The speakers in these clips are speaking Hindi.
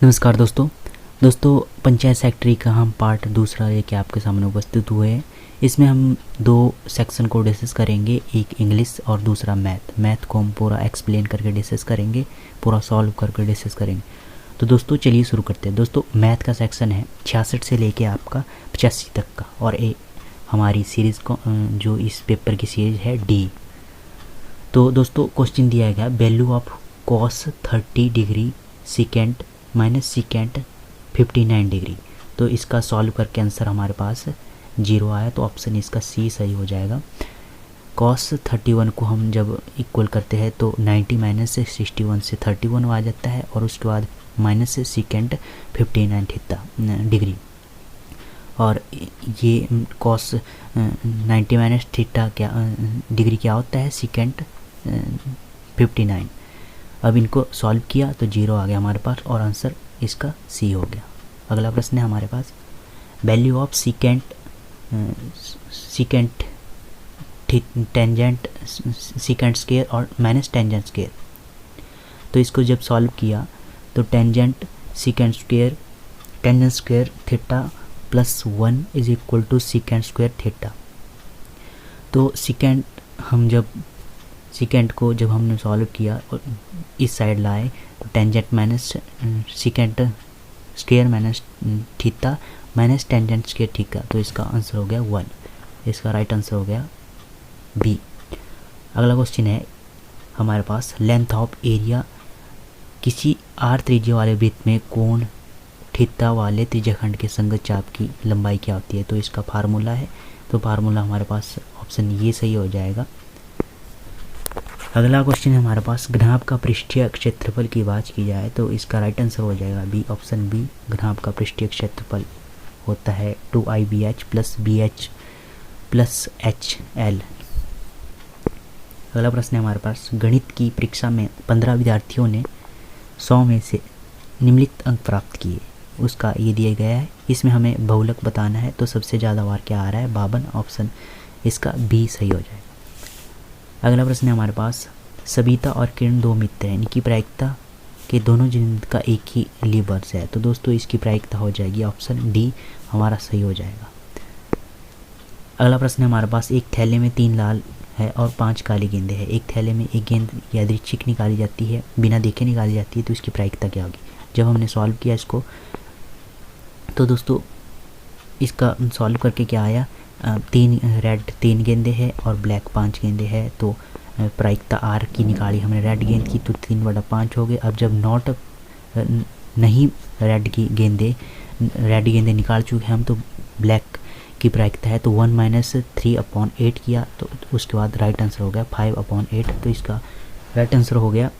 नमस्कार दोस्तों पंचायत सेक्रेटरी का हम पार्ट दूसरा लेके आपके सामने उपस्थित हुए हैं। इसमें हम दो सेक्शन को डिस्कस करेंगे, एक इंग्लिश और दूसरा मैथ को हम पूरा एक्सप्लेन करके डिस्कस करेंगे, पूरा सॉल्व करके डिस्कस करेंगे। तो दोस्तों चलिए शुरू करते हैं। दोस्तों मैथ का सेक्शन है 66 से लेके आपका 85 तक का, और हमारी सीरीज़ को जो इस पेपर की सीरीज़ है डी। तो दोस्तों क्वेश्चन दिया गया, value of cos 30 degree second minus second 59 degree. तो इसका सॉल्व करके आंसर हमारे पास 0 आया, तो ऑप्शन इसका सी सही हो जाएगा। कॉस 31 को हम जब इक्वल करते हैं तो 90 माइनस से 61 से 31 आ जाता है, और उसके बाद माइनस से सेकेंड 59 थीटा डिग्री। और ये कॉस 90 माइनस थीटा क्या डिग्री क्या होता है, सेकेंड 59। अब इनको सॉल्व किया तो 0 आ गया हमारे पास, और आंसर इसका सी हो गया। अगला प्रश्न है हमारे पास, value of second tangent second square और माइनस टेंजेंट स्क्वायर। तो इसको जब सॉल्व किया तो tangent second square theta plus 1 is equal to second square theta. तो सेकेंड को जब हमने सॉल्व किया और इस साइड लाए तो tangent minus second square minus theta minus tangent square theta, तो इसका आंसर हो गया 1। इसका राइट आंसर हो गया बी। अगला क्वेश्चन है हमारे पास, लेंथ ऑफ एरिया किसी आर त्रिज्या वाले वृत्त में कोण थीटा वाले त्रिज्याखंड के संगत चाप की लंबाई क्या होती है। तो इसका फार्मूला है, तो फार्मूला हमारे पास ऑप्शन ये सही हो जाएगा। अगला क्वेश्चन है हमारे पास, घनाभ का पृष्ठीय क्षेत्रफल की बात की जाए तो इसका राइट आंसर हो जाएगा बी, ऑप्शन बी। घनाभ का पृष्ठीय क्षेत्रफल होता है 2IBH plus BH plus HL। अगला प्रश्न है हमारे पास, गणित की परीक्षा में 15 विद्यार्थियों ने 100 में से निम्नलिखित अंक प्राप्त किए, उसका ये दिया गया है। इसमें हमें बहुलक बताना है, तो सबसे ज़्यादा बार क्या आ रहा है, 52, ऑप्शन इसका बी सही हो जाएगा। अगला प्रश्न है हमारे पास, सबिता और किरण दो मित्र हैं, इनकी प्रायिकता के दोनों जिन्स का एक ही लीवर्स है। तो दोस्तों इसकी प्रायिकता हो जाएगी ऑप्शन डी हमारा सही हो जाएगा। अगला प्रश्न है हमारे पास, एक थैले में 3 लाल है और 5 काली गेंदें हैं। एक थैले में एक गेंद यादृच्छिक निकाली जाती है, बिना देखे निकाली जाती है, तो इसकी प्रायिकता क्या होगी। जब हमने सॉल्व किया इसको तो दोस्तों इसका सॉल्व करके क्या आया, 3 रेड 3 गेंदे हैं और ब्लैक 5 गेंदे हैं। तो प्रायिकता आर की निकाली हमने रेड गेंद की, तो 3/5 हो गए। अब जब नॉट नहीं रेड गेंदे निकाल चुके हैं हम, तो ब्लैक की प्रायिकता है, तो 1 माइनस 3/8 किया, तो उसके बाद राइट आंसर हो गया 5/8। तो इसका राइट आंसर हो गया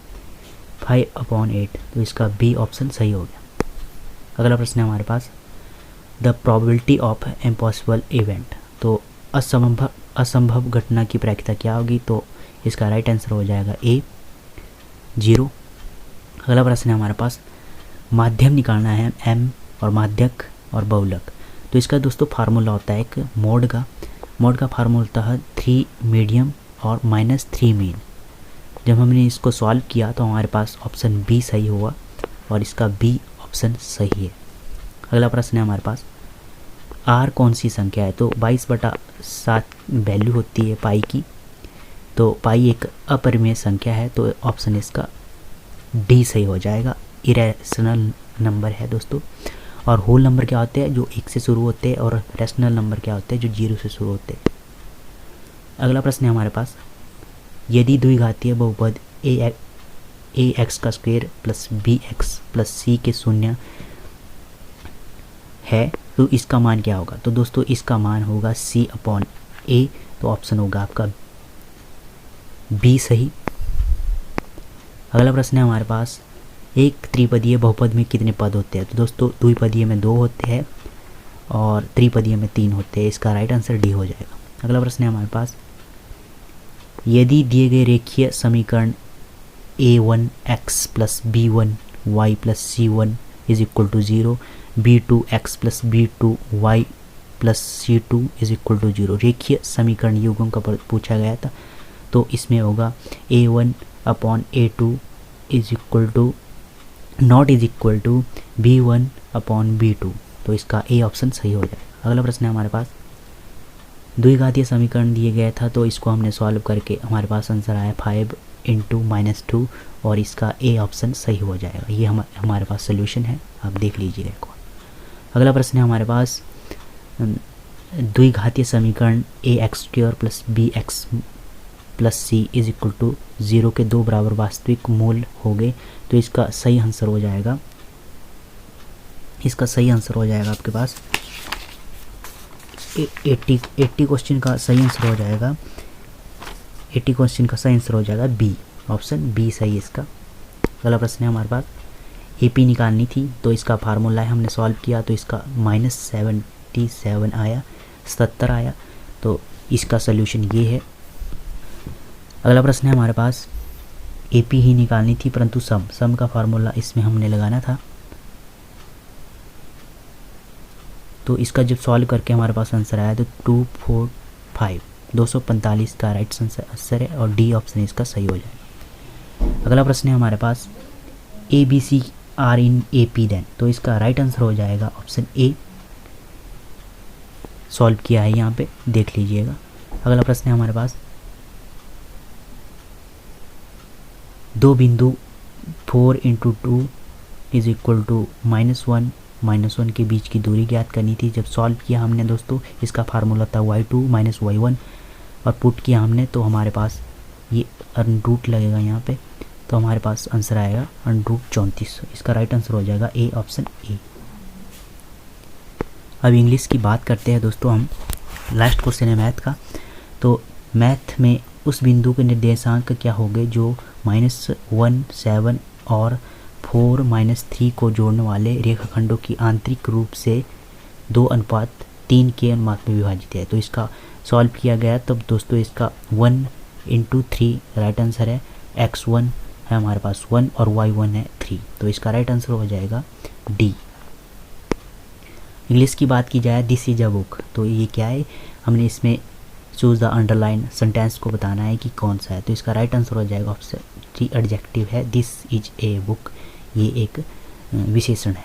5/8, तो इसका बी ऑप्शन सही हो गया। अगला प्रश्न है हमारे पास, the probability of impossible event. तो असंभव घटना की प्रायिकता क्या होगी, तो इसका राइट आंसर हो जाएगा ए 0। अगला प्रश्न है हमारे पास, माध्यम निकालना है एम और माध्यक और बहुलक। तो इसका दोस्तों फार्मूला होता है एक मोड का फार्मूला होता है 3 मीडियम और -3 मीन। जब हमने इसको सॉल्व किया तो हमारे पास ऑप्शन बी सही हुआ, और इसका बी ऑप्शन सही है। अगला प्रश्न है हमारे पास, आर कौन सी संख्या है। तो 22/7 वैल्यू होती है पाई की, तो पाई एक अपरिमेय संख्या है, तो ऑप्शन इसका डी सही हो जाएगा। इरेशनल नंबर है दोस्तों। और होल नंबर क्या होते हैं, जो 1 से शुरू होते हैं, और रेशनल नंबर क्या होते हैं, जो 0 से शुरू होते हैं। अगला प्रश्न है हमारे पास, यदि द्विघातीय बहुपद ax का square plus bx plus c के शून्य है तो इसका मान क्या होगा। तो दोस्तों इसका मान होगा c/a, तो ऑप्शन होगा आपका बी सही। अगला प्रश्न है हमारे पास, एक त्रिपदीय बहुपद में कितने पद होते हैं। तो दोस्तों द्विपदीय में 2 होते हैं और त्रिपदीय में 3 होते हैं, इसका राइट आंसर डी हो जाएगा। अगला प्रश्न है हमारे पास, यदि दिए गए रेखीय समीकरण a1x plus b1y plus c1 is equal to 0, b2x plus b2y plus c2 is equal to 0 रेखीय समीकरण युग्म का पूछा गया था, तो इसमें होगा a1/a2 is equal to not is equal to B1/B2, तो इसका ए ऑप्शन सही हो जाएगा। अगला प्रश्न है हमारे पास, द्विघातीय समीकरण दिए गया था तो इसको हमने सॉल्व करके हमारे पास आंसर आया 5 × -2 और इसका ए ऑप्शन सही हो जाएगा। ये हमारे पास सोल्यूशन है, आप देख लीजिएगा एक बार। अगला प्रश्न है हमारे पास, द्विघातीय समीकरण ax² + bx + c is equal to 0 के 2 बराबर वास्तविक मूल हो गए, तो इसका सही आंसर हो जाएगा, आपके पास 80 क्वेश्चन का सही आंसर हो जाएगा, 80 क्वेश्चन का सही आंसर हो जाएगा बी, ऑप्शन बी सही है इसका। अगला प्रश्न है हमारे पास, AP निकालनी थी तो इसका फार्मूला है, हमने सॉल्व किया तो इसका -77 आया, 77 आया, तो इसका सोल्यूशन ये है। अगला प्रश्न है हमारे पास, AP ही निकालनी थी परंतु सम का फार्मूला इसमें हमने लगाना था, तो इसका जब सॉल्व करके हमारे पास आंसर आया तो 245 का राइट आंसर है और डी ऑप्शन इसका सही हो जाएगा। अगला प्रश्न है हमारे पास, ABC are in AP then, तो इसका राइट आंसर हो जाएगा ऑप्शन ए, सॉल्व किया है यहाँ पे, देख लीजिएगा। अगला प्रश्न है हमारे पास, दो बिंदु 4 × 2 इज इक्वल टू -1 के बीच की दूरी ज्ञात करनी थी। जब सॉल्व किया हमने दोस्तों, इसका फार्मूला था y2 - y1 और पुट किया हमने तो हमारे पास ये √ लगेगा यहाँ पे, तो हमारे पास आंसर आएगा √34, इसका राइट आंसर हो जाएगा ए, ऑप्शन ए। अब इंग्लिश की बात करते हैं दोस्तों हम, लास्ट क्वेश्चन है मैथ का। तो मैथ में उस बिंदु के निर्देशांक क्या होंगे जो -1, 7 और 4 - 3 को जोड़ने वाले रेखाखंडों की आंतरिक रूप से 2:3 के अनुपात में विभाजित है। तो इसका सॉल्व किया गया, तब दोस्तों इसका 1 × 3 राइट आंसर है, x1 है हमारे पास 1 और y1 है 3, तो इसका राइट आंसर हो जाएगा डी। इंग्लिश की बात की जाए, दिस इज अ बुक, तो ये क्या है, हमने इसमें चूज द अंडरलाइन सेंटेंस को बताना है कि कौन सा है, तो इसका राइट आंसर हो जाएगा ऑप्शन डी, एडजेक्टिव है, दिस इज ए बुक, ये एक विशेषण है।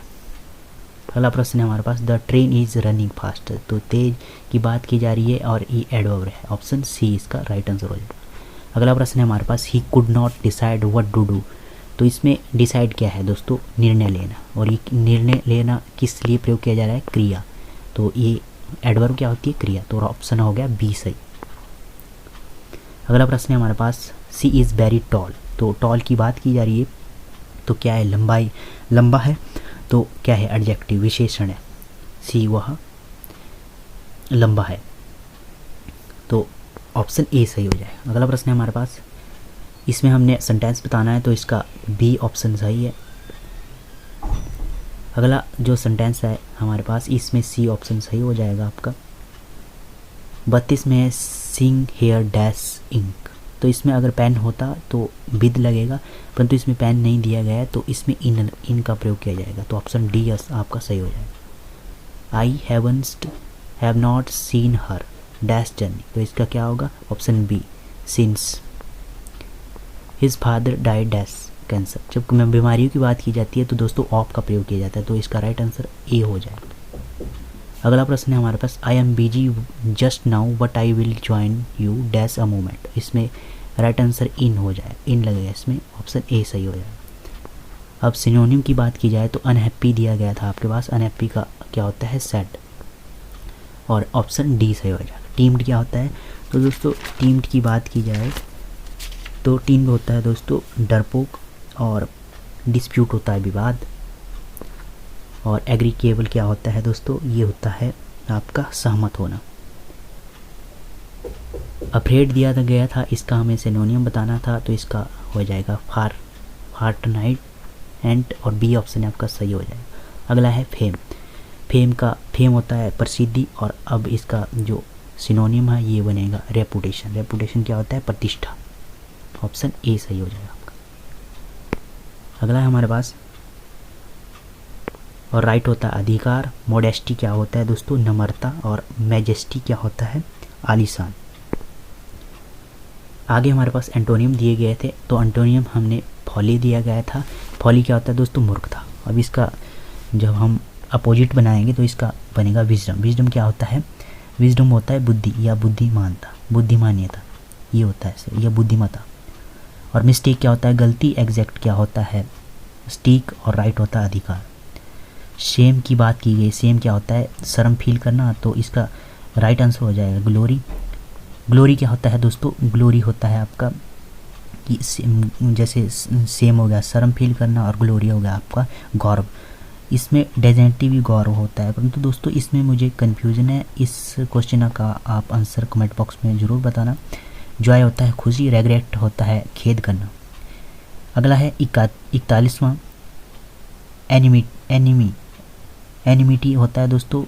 अगला प्रश्न है हमारे पास, the train is running fast, तो तेज की बात की जा रही है और ये एडवर्ब है, ऑप्शन सी इसका राइट आंसर हो जाएगा। अगला प्रश्न है हमारे पास, he could not decide what to do, तो इसमें डिसाइड क्या है दोस्तों, निर्णय लेना, और ये निर्णय लेना किस लिए प्रयोग किया जा रहा है, क्रिया, तो ये एडवर्ब क्या होती है, क्रिया, तो ऑप्शन हो गया बी सही। अगला प्रश्न है हमारे पास, सी इज़ वेरी टॉल, तो टॉल की बात की जा रही है, तो क्या है, लंबाई, लंबा है, तो क्या है, एडजेक्टिव विशेषण है, सी वह लंबा है, तो ऑप्शन ए सही हो जाएगा। अगला प्रश्न है हमारे पास, इसमें हमने सेंटेंस बताना है, तो इसका बी ऑप्शन सही है। अगला जो सेंटेंस है हमारे पास, इसमें सी ऑप्शन सही हो जाएगा आपका। 32 में सिंग हेयर डैश इंक, तो इसमें अगर पेन होता तो विद लगेगा, परंतु इसमें पेन नहीं दिया गया है, तो इसमें इन का प्रयोग किया जाएगा, तो ऑप्शन डी आपका सही हो जाएगा। I have not seen her dash journey, तो इसका क्या होगा, option B, since his father died dash cancer. जब बीमारियों की बात की जाती है तो दोस्तों ऑफ का प्रयोग किया जाता है, तो इसका राइट आंसर ए हो जाएगा। अगला प्रश्न है हमारे पास, I am busy just now but I will join you dash a moment, इसमें राइट आंसर इन हो जाए, इन लगेगा इसमें, ऑप्शन ए सही हो जाएगा। अब सिनोनिम की बात की जाए तो अनहैप्पी दिया गया था आपके पास, अनहैप्पी का क्या होता है, सैड, और ऑप्शन डी सही हो जाएगा। टीम्ड क्या होता है, तो दोस्तों टीम्ड की बात की जाए तो टीम्ड होता है दोस्तों डरपोक, और डिस्प्यूट होता है विवाद, और एग्रीकेबल क्या होता है दोस्तों, ये होता है आपका सहमत होना। अफ्रेड दिया गया था, इसका हमें सिनोनियम बताना था, तो इसका हो जाएगा फार्टनाइट एंड, और बी ऑप्शन आपका सही हो जाएगा। अगला है फेम, फेम होता है प्रसिद्धि, और अब इसका जो सिनोनियम है ये बनेगा रेपुटेशन, रेपुटेशन क्या होता है, प्रतिष्ठा, ऑप्शन ए सही हो जाएगा आपका। अगला है हमारे पास, और राइट होता है अधिकार, मोडेस्टी क्या होता है दोस्तों, नम्रता, और मैजेस्टी क्या होता है, आलीशान। आगे हमारे पास एंटोनियम दिए गए थे, तो एंटोनियम हमने फॉली दिया गया था, फॉली क्या होता है दोस्तों? मूर्खता। अब इसका जब हम अपोजिट बनाएंगे तो इसका बनेगा विजडम। विजडम क्या होता है? विजडम होता है बुद्धि या बुद्धिमानता, बुद्धिमान्यता, ये होता है, यह बुद्धिमता। और मिस्टेक क्या होता है? गलती। एग्जैक्ट क्या होता है? स्टीक। और राइट होता है अधिकार। शेम की बात की गई, शेम क्या होता है? शर्म फील करना, तो इसका राइट आंसर हो जाएगा ग्लोरी। ग्लोरी क्या होता है दोस्तों? ग्लोरी होता है आपका कि जैसे सेम हो गया शर्म फील करना और ग्लोरी हो गया आपका गौरव। इसमें डेजेंटिव भी गौरव होता है, परंतु दोस्तों इसमें मुझे कन्फ्यूजन है। इस क्वेश्चन का आप आंसर कमेंट बॉक्स में ज़रूर बताना। जॉय होता है खुशी, रेग्रेट होता है खेद करना। अगला है 41वां एनिमिटी होता है दोस्तों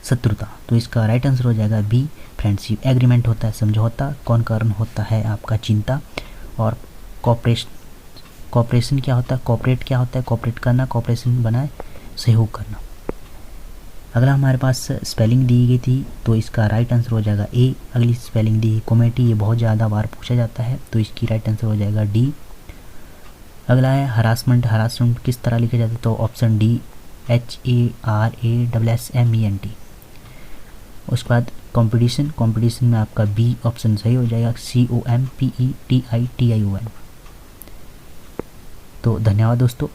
शत्रुता, तो इसका राइट आंसर हो जाएगा बी फ्रेंडशिप। एग्रीमेंट होता है समझौता। कॉन्कर्न होता है आपका चिंता। और कॉपरेशन क्या होता है? कॉपरेट क्या होता है? कॉपरेट करना, कॉपरेशन बनाए सहयोग करना। अगला हमारे पास स्पेलिंग दी गई थी, तो इसका राइट आंसर हो जाएगा ए। अगली स्पेलिंग दी कॉमेटी, ये बहुत ज़्यादा बार पूछा जाता है, तो इसकी राइट आंसर हो जाएगा डी। अगला है हरासमेंट। हरासमेंट किस तरह लिखा जाता है? तो ऑप्शन डी HARASSMENT। उसके बाद कंपटीशन। कंपटीशन में आपका बी ऑप्शन सही हो जाएगा, COMPETITION। तो धन्यवाद दोस्तों,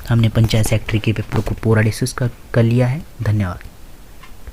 हमने पंचायत सेक्रेटरी के पेपर को पूरा डिस्कस कर लिया है। धन्यवाद।